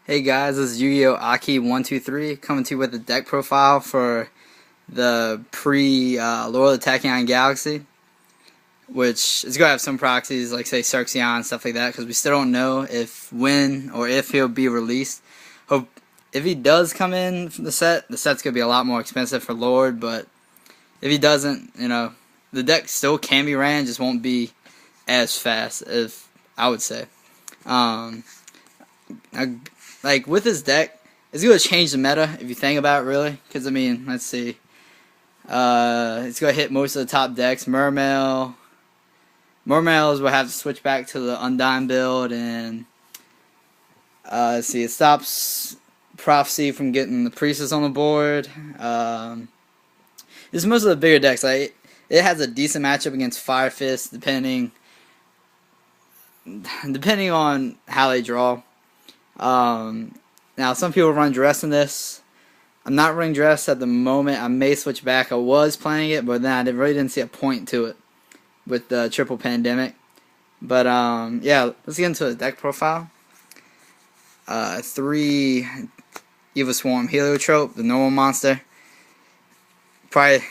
Hey guys, this is Yu-Gi-Oh! Aki123 coming to you with a deck profile for the Lord of the Tachyon Galaxy, which is going to have some proxies like say Xerxeon and stuff like that, because we still don't know when or if he'll be released. If he does come in from the set's going to be a lot more expensive for Lord, but if he doesn't, the deck still can be ran, just won't be as fast, if I would say. Like, with this deck, it's going to change the meta, if you think about it, really. Because, let's see. It's going to hit most of the top decks. Mermails will have to switch back to the Undyne build. And, let's see, it stops Prophecy from getting the Priestess on the board. It's most of the bigger decks. Like, it has a decent matchup against Fire Fist, depending on how they draw. Now some people run Dress in this. I'm not running Dress at the moment. I may switch back. I was playing it, but then I really didn't see a point to it with the triple pandemic. But yeah, let's get into the deck profile. 3 Evilswarm Heliotrope, the normal monster. Probably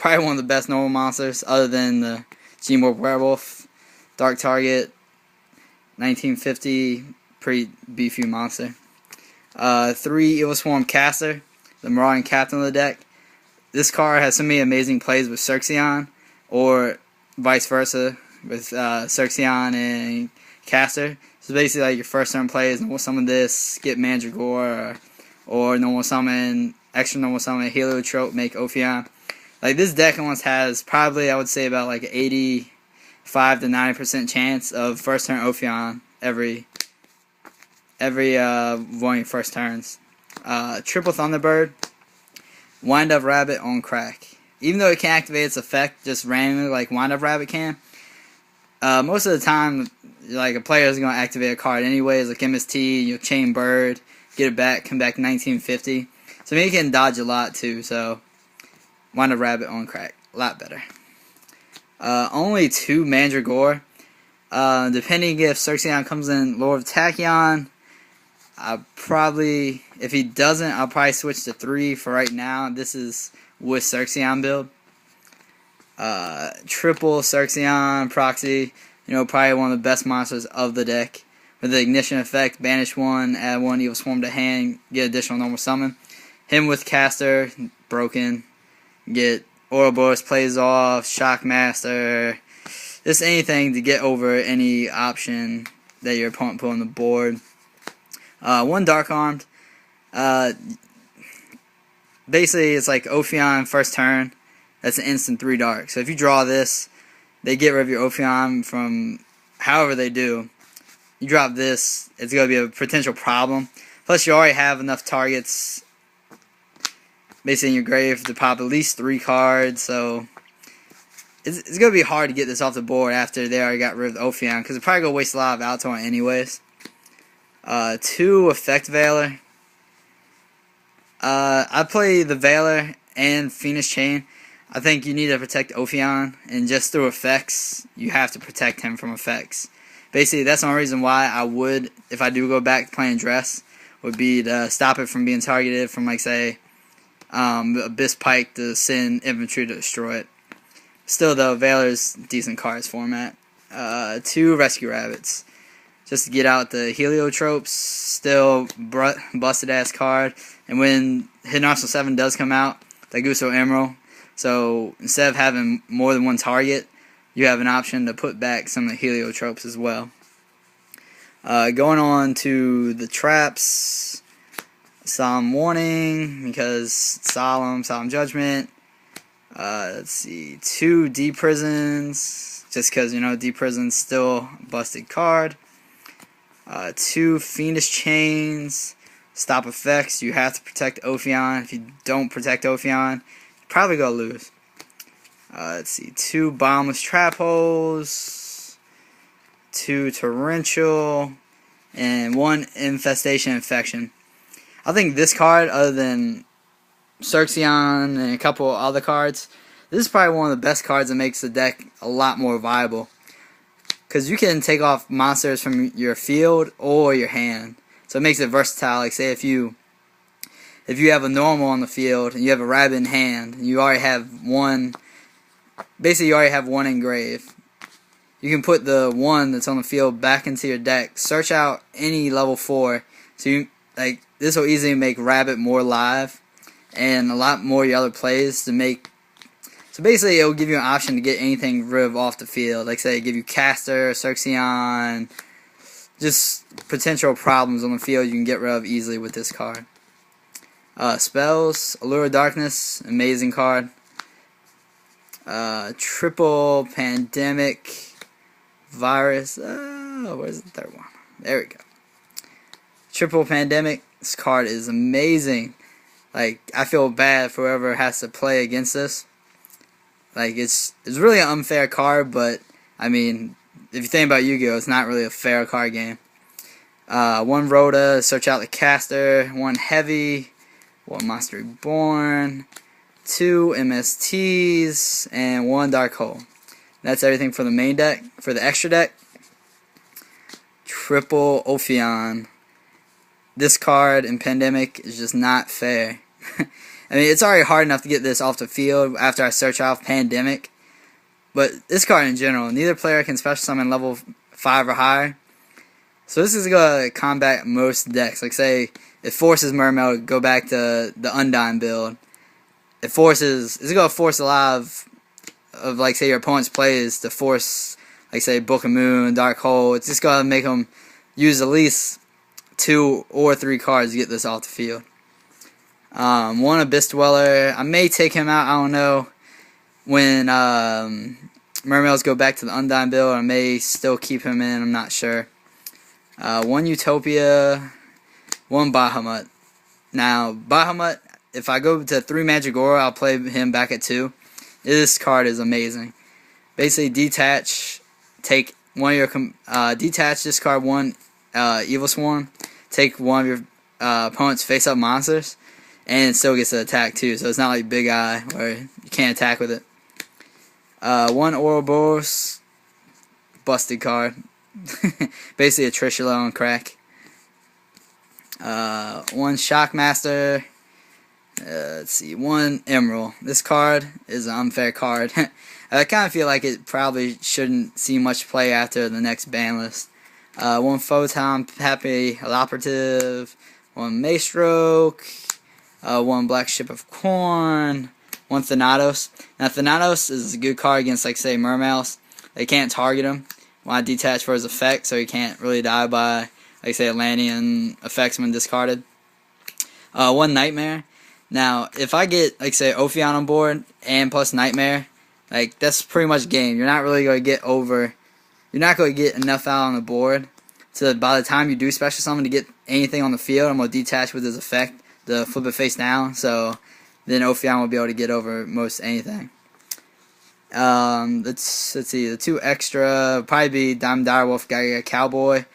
one of the best normal monsters, other than the Gmorph Werewolf. Dark Target, 1950. Pretty beefy monster. 3 Evilswarm Caster, the Marauding Captain of the deck. This card has so many amazing plays with Xerxeon, or vice versa with Xerxeon and Caster. So basically, like, your first turn plays, normal summon this, get Mandragore, or normal summon, extra normal summon Heliotrope, make Ophion. Like, this deck almost has probably, I would say, about like 85 to 90% chance of first turn Ophion every one of your first turns. Triple Thunderbird, Wind Up Rabbit on crack. Even though it can activate its effect just randomly like Wind Up Rabbit can, most of the time, like, a player is going to activate a card anyways, like MST, you'll Chain Bird, get it back, come back 1950. So you can dodge a lot too, so Wind Up Rabbit on crack, a lot better. Only 2 Mandragore. Depending if Xerxeon comes in Lord of Tachyon, if he doesn't, I'll probably switch to 3 for right now. This is with Xerxeon build. Triple Xerxeon Proxy, probably one of the best monsters of the deck. With the Ignition effect, banish 1, add 1 Evilswarm to hand, get additional normal summon. Him with Caster, broken. Get Ouroboros plays off, Shockmaster, just anything to get over any option that your opponent put on the board. 1 Dark Armed. Basically, it's like Ophion first turn. That's an instant 3 dark. So if you draw this, they get rid of your Ophion from however they do. You drop this, it's going to be a potential problem. Plus, you already have enough targets basically in your grave to pop at least 3 cards. So it's going to be hard to get this off the board after they already got rid of the Ophion, because it's probably going to waste a lot of Altorn anyways. 2 Effect Veiler. I play the Veiler and Phoenix Chain. I think you need to protect Ophion, and just through effects, you have to protect him from effects. Basically, that's the only reason why I would, if I do go back to playing Dress, would be to stop it from being targeted from, like, say, Abyss Pike to send infantry to destroy it. Still, though, Veiler's decent cards format. 2 Rescue Rabbits. Just to get out the Heliotropes, still busted ass card. And when Hidden Arsenal 7 does come out, they Gusto Emerald. So instead of having more than one target, you have an option to put back some of the Heliotropes as well. Going on to the traps. Solemn Warning, because Solemn Judgment. Let's see, 2 D-Prisons, just because, D-Prison's still a busted card. 2 Fiendish Chains, stop effects. You have to protect Ophion. If you don't protect Ophion, you're probably going to lose. Let's see, 2 Bombless Trap Holes, 2 Torrential, and 1 Infestation Infection. I think this card, other than Xerxeon and a couple other cards, this is probably one of the best cards that makes the deck a lot more viable. Because you can take off monsters from your field or your hand. So it makes it versatile. Like say if you have a normal on the field and you have a rabbit in hand, you already have one. Basically, you already have one engrave. You can put the one that's on the field back into your deck. Search out any level 4. So you this will easily make rabbit more live and a lot more your other plays to make. So basically, it will give you an option to get anything rid of off the field. Like say, give you Caster, Xerxion, just potential problems on the field you can get rid of easily with this card. Spells, Allure of Darkness, amazing card. Triple Pandemic. Virus. Where's the third one? There we go. Triple Pandemic. This card is amazing. Like, I feel bad for whoever has to play against this. Like, it's really an unfair card, but I mean, if you think about Yu-Gi-Oh, it's not really a fair card game. 1 Rhoda, search out the caster. 1 Heavy. 1 Monster Reborn. 2 MSTs and 1 Dark Hole. That's everything for the main deck. For the extra deck, triple Ophion. This card in Pandemic is just not fair. I mean, it's already hard enough to get this off the field after I search off Pandemic. But this card in general, neither player can special summon level 5 or higher. So this is going to combat most decks. Like say, it forces Mermail to go back to the Undyne build. It's going to force a lot of like say your opponent's plays to force like say Book of Moon, Dark Hole. It's just gonna make them use at least 2 or 3 cards to get this off the field. 1 Abyss Dweller. I may take him out. I don't know. When Mermails go back to the Undyne build, I may still keep him in. I'm not sure. 1 Utopia. 1 Bahamut. Now Bahamut, if I go to 3 Magic Aura, I'll play him back at 2. This card is amazing. Basically, detach, take one of your detach, discard 1 Evilswarm, take one of your opponent's face-up monsters, and it still gets to attack too. So it's not like Big Eye where you can't attack with it. 1 Ouroboros, busted card. Basically a Trishula on crack. 1 Shockmaster. Let's see, 1 Emerald. This card is an unfair card. I kind of feel like it probably shouldn't see much play after the next ban list. 1 Photon Happy Operative. 1 Maestroke. 1 Black Ship of Corn. 1 Thanatos. Now Thanatos is a good card against like say Mermails. They can't target him. Want to detach for his effect, so he can't really die by like say Atlantean effects when discarded. 1 Nightmare. Now, if I get, like, say, Ophion on board and plus Nightmare, like, that's pretty much game. You're not really going to get over. You're not going to get enough out on the board. So by the time you do special summon to get anything on the field, I'm going to detach with his effect to flip it face down. So then Ophion will be able to get over most anything. Let's see. The 2 extra probably be Diamond Direwolf, Gaia Cowboy.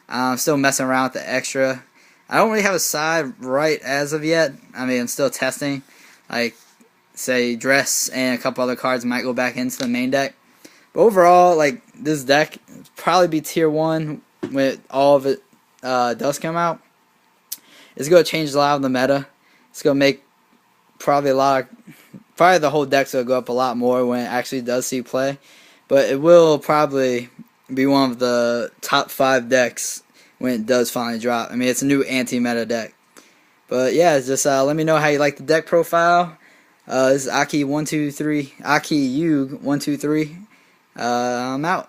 I'm still messing around with the extra. I don't really have a side right as of yet. I mean, I'm still testing. Like, say, Dress and a couple other cards might go back into the main deck. But overall, like, this deck will probably be tier 1 when all of it does come out. It's going to change a lot of the meta. It's going to make probably the whole deck's going to go up a lot more when it actually does see play. But it will probably be one of the top 5 decks when it does finally drop. I mean, it's a new anti-meta deck. But yeah, just let me know how you like the deck profile. This is Aki123, Aki Yug123. I'm out.